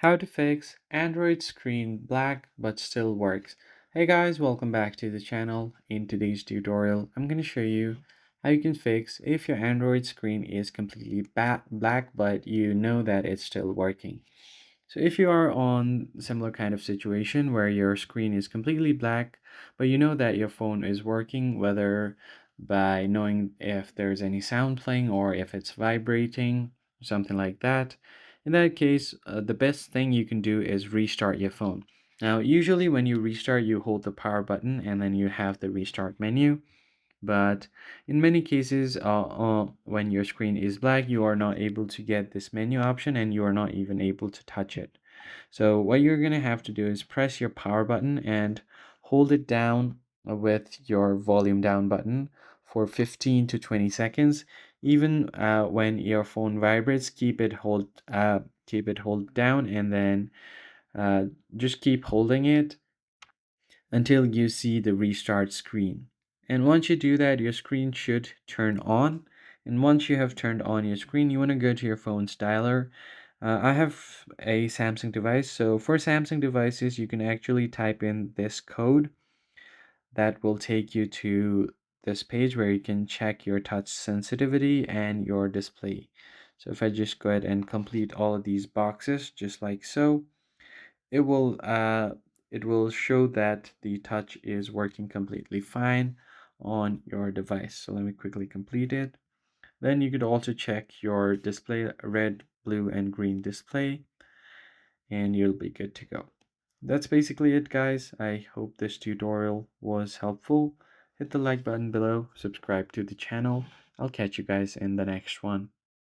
How to fix Android screen black but still works. Hey guys, welcome back to the channel. In today's tutorial, I'm going to show you how you can fix if your Android screen is completely black but you know that it's still working. So if you are on similar kind of situation where your screen is completely black, but you know that your phone is working, whether by knowing if there's any sound playing or if it's vibrating, something like that. In that case, the best thing you can do is restart your phone. Now, usually when you restart, you hold the power button and then you have the restart menu. But in many cases, when your screen is black, you are not able to get this menu option and you are not even able to touch it. So what you're going to have to do is press your power button and hold it down with your volume down button for 15 to 20 seconds. Even when your phone vibrates, keep it hold down and then uh, just keep holding it until you see the restart screen. And once you do that, your screen should turn on. And once you have turned on your screen, you want to go to your phone's dialer. I have a Samsung device, so for Samsung devices, you can actually type in this code that will take you to this page where you can check your touch sensitivity and your display. So if I just go ahead and complete all of these boxes just like so, it will uh, it will show that the touch is working completely fine on your device. So let me quickly complete it. Then you could also check your display, red, blue, and green display, and you'll be good to go. That's basically it, guys. I hope this tutorial was helpful. Hit the like button below, subscribe to the channel. I'll catch you guys in the next one.